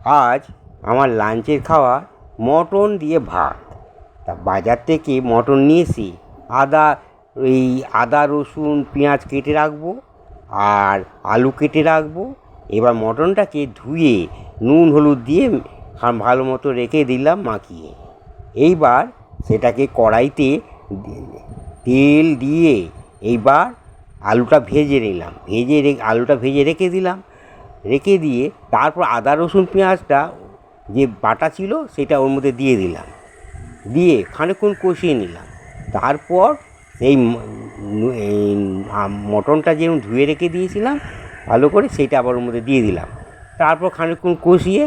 আজ আমার লাঞ্চের খাওয়া মটন দিয়ে ভাত। তা বাজার থেকে মটন নিয়ে এসে আদা আদা রসুন পেঁয়াজ কেটে রাখবো আর আলু কেটে রাখবো। এবার মটনটাকে ধুয়ে নুন হলুদ দিয়ে ভালো মতো রেখে দিলাম মাখিয়ে। এইবার সেটাকে কড়াইতে তেল দিয়ে এইবার আলুটা ভেজে নিলাম, আলুটা ভেজে রেখে দিলাম। রেখে দিয়ে তারপর আদা রসুন পেঁয়াজটা যে বাটা ছিল সেটা ওর মধ্যে দিয়ে দিলাম, দিয়ে খানিকক্ষণ কষিয়ে নিলাম। তারপর এই মটনটা যেরকম ধুয়ে রেখে দিয়েছিলাম ভালো করে সেইটা আবার ওর মধ্যে দিয়ে দিলাম। তারপর খানিকক্ষণ কষিয়ে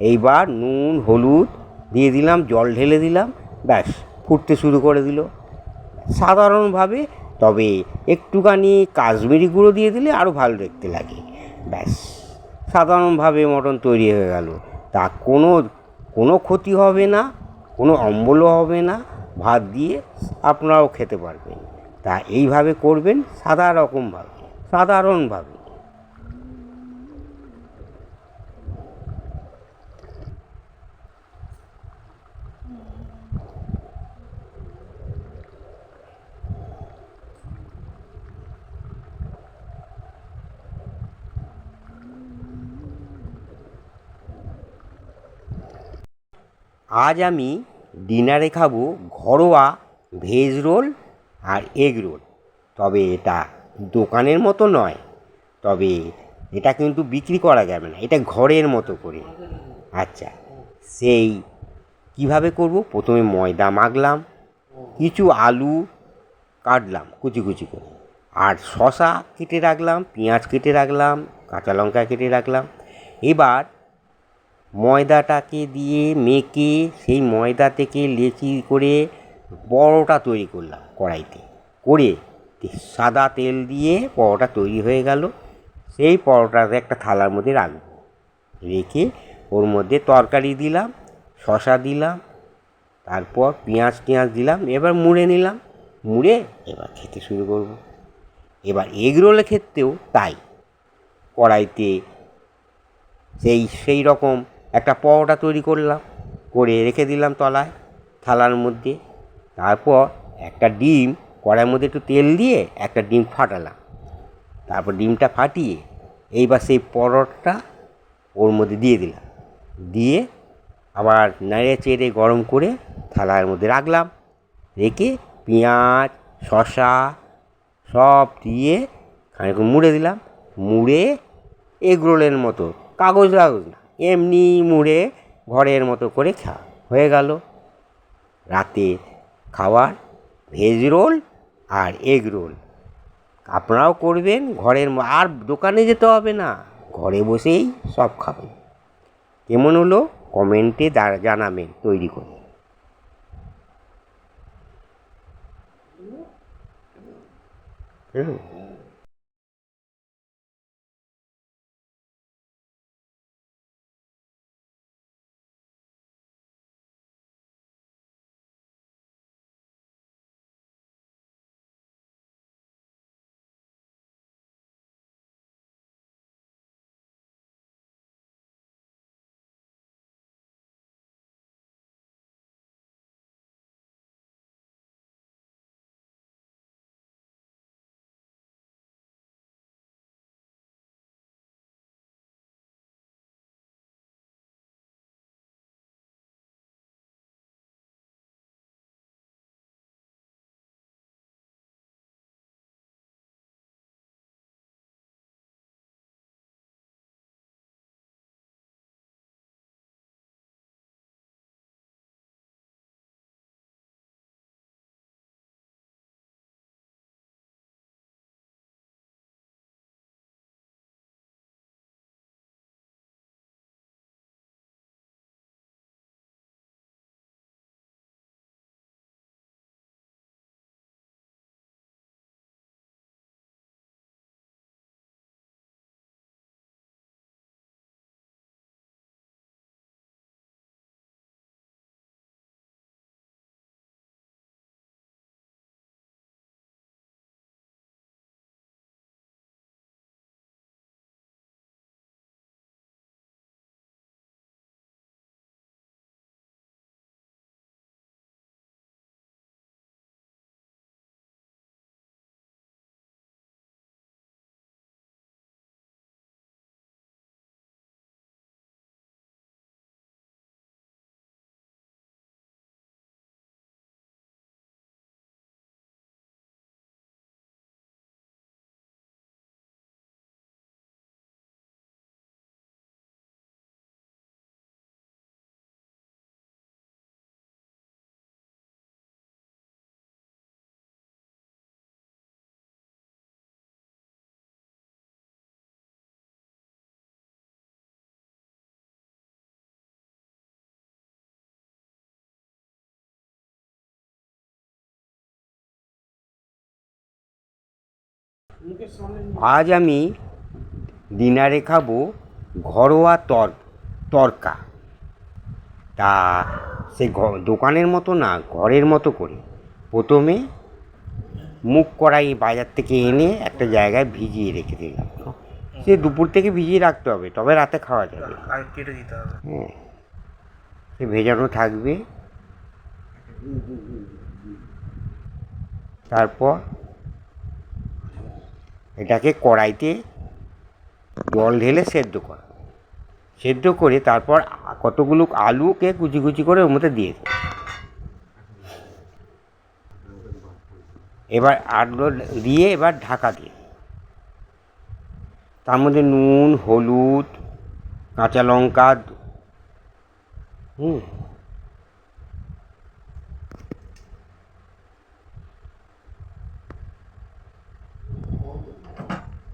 এইবার নুন হলুদ দিয়ে দিলাম, জল ঢেলে দিলাম, ব্যাস ফুটতে শুরু করে দিল সাধারণভাবে। তবে একটুখানি কাশ্মীরি গুঁড়ো দিয়ে দিলে আরও ভালো দেখতে লাগে। ব্যাস সাধারণভাবে মটন তৈরি হয়ে গেল। তা কোনো ক্ষতি হবে না, কোনো অম্বলও হবে না, ভাত দিয়ে আপনারাও খেতে পারবেন। তা এইভাবে করবেন সাধারণভাবে। আজ আমি ডিনারে খাবো ঘরোয়া ভেজ রোল আর এগ রোল। তবে এটা দোকানের মতো নয়, তবে এটা কিন্তু বিক্রি করা যাবে না, এটা ঘরের মতো করে। আচ্ছা, সেই কিভাবে করব? প্রথমে ময়দা মাখলাম, কিছু আলু কাটলাম কুচি কুচি করে, আর শসা কেটে রাখলাম, পেঁয়াজ কেটে রাখলাম, কাঁচা লঙ্কা কেটে রাখলাম। এবার ময়দাটাকে দিয়ে মেখে সেই ময়দা থেকে লেচি করে পরোটা তৈরি করলাম কড়াইতে করে, সাদা তেল দিয়ে পরোটা তৈরি হয়ে গেল। সেই পরোটাতে একটা থালার মধ্যে রাখবো, রেখে ওর মধ্যে তরকারি দিলাম, শসা দিলাম, তারপর পেঁয়াজ টিয়াজ দিলাম, এবার মুড়ে নিলাম। মুড়ে এবার খেতে শুরু করব। এবার এগ রোলের ক্ষেত্রেও তাই, কড়াইতে সেই রকম একটা পরোটা তৈরি করলাম, করে রেখে দিলাম তলায় থালার মধ্যে। তারপর একটা ডিম কড়াইয়ের মধ্যে একটু তেল দিয়ে একটা ডিম ফাটালাম। তারপর ডিমটা ফাটিয়ে এইবার সেই পরোটাটা ওর মধ্যে দিয়ে দিলাম, দিয়ে আবার নেড়ে চেড়ে গরম করে থালার মধ্যে রাখলাম। রেখে পেঁয়াজ শসা সব দিয়ে খানিকক্ষণ মুড়ে দিলাম। মুড়ে এগ রোলের মতো, কাগজ না, এমনি মুড়ে ঘরের মতো করে হয়ে গেল রাতে খাওয়ার ভেজ রোল আর এগ রোল। আপনারাও করবেন ঘরের, আর দোকানে যেতে হবে না, ঘরে বসেই সব খাবেন। কেমন হলো কমেন্টে জানাবেন তৈরি করে। হুম। আজ আমি ডিনারে খাবো ঘরোয়া তরকা। তা সে দোকানের মতো না, ঘরের মতো করে প্রথমে মুগ কড়াই বাজার থেকে এনে একটা জায়গায় ভিজিয়ে রেখে দিলাম। সে দুপুর থেকে ভিজিয়ে রাখতে হবে, তবে রাতে খাওয়া যাবে। কেটে দিতে হবে। হ্যাঁ, সে ভেজানো থাকবে। তারপর এটাকে কড়াইতে জল ঢেলে সেদ্ধ করে তারপর কতগুলো আলুকে কুচি কুচি করে ওর মধ্যে দিয়ে দেবো। এবার আলু দিয়ে এবার ঢাকা দিয়ে তার মধ্যে নুন, হলুদ, কাঁচা লঙ্কা,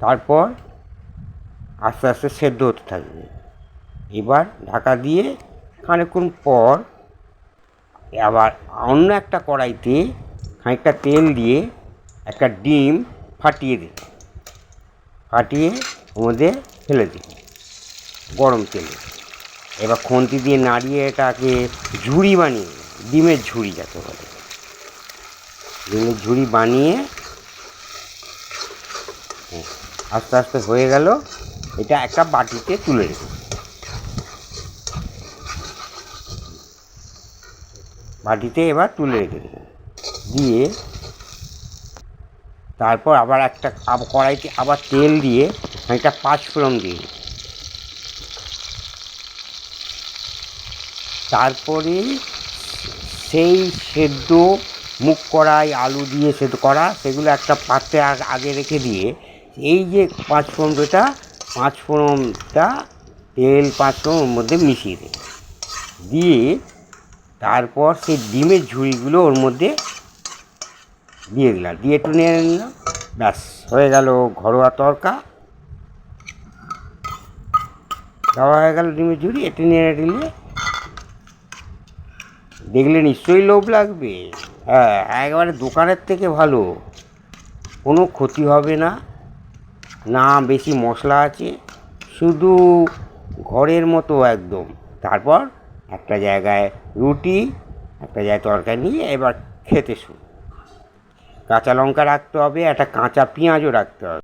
তারপর আস্তে আস্তে সেদ্ধ হতে থাকবে। এবার ঢাকা দিয়ে খানিকক্ষণ পর আবার অন্য একটা কড়াইতে খানিকটা তেল দিয়ে একটা ডিম ফাটিয়ে ওর মধ্যে ফেলে দিই গরম তেলে। এবার খুন্তি দিয়ে নাড়িয়ে এটাকে ঝুড়ি বানিয়ে, ডিমের ঝুড়ি যাকে বলে, ডিমের ঝুড়ি বানিয়ে আস্তে আস্তে হয়ে গেল। এটা একটা বাটিতে তুলে রেখে এবার তুলে রেখে দেবেন। দিয়ে তারপর আবার একটা কড়াইতে আবার তেল দিয়ে একটা পাঁচফোড়ন দিয়ে, তারপরে সেই সেদ্ধ মুগ কড়াই আলু দিয়ে সেদ্ধ করা সেগুলো একটা পাত্রে আগে রেখে দিয়ে এই যে পাঁচফোড়নটা তেল পাঁচফোড়নের মধ্যে মিশিয়ে দিয়ে তারপর সেই ডিমের ঝুড়িগুলো ওর মধ্যে দিয়ে দিলাম, দিয়ে একটু নেড়ে নিলাম। ব্যাস হয়ে গেল ঘরোয়া তরকা। দেওয়া হয়ে গেল ডিমের ঝুড়ি। একটু নেড়ে দিলে দেখলে নিশ্চয়ই লোভ লাগবে। হ্যাঁ, একেবারে দোকানের থেকে ভালো, কোনো ক্ষতি হবে না, না বেশি মশলা আছে, শুধু ঘরের মতো একদম। তারপর একটা জায়গায় রুটি, একটা জায়গায় তরকারি নিয়ে এবার খেতে শুরু। কাঁচা লঙ্কা রাখতে হবে, একটা কাঁচা পেঁয়াজও রাখতে হবে।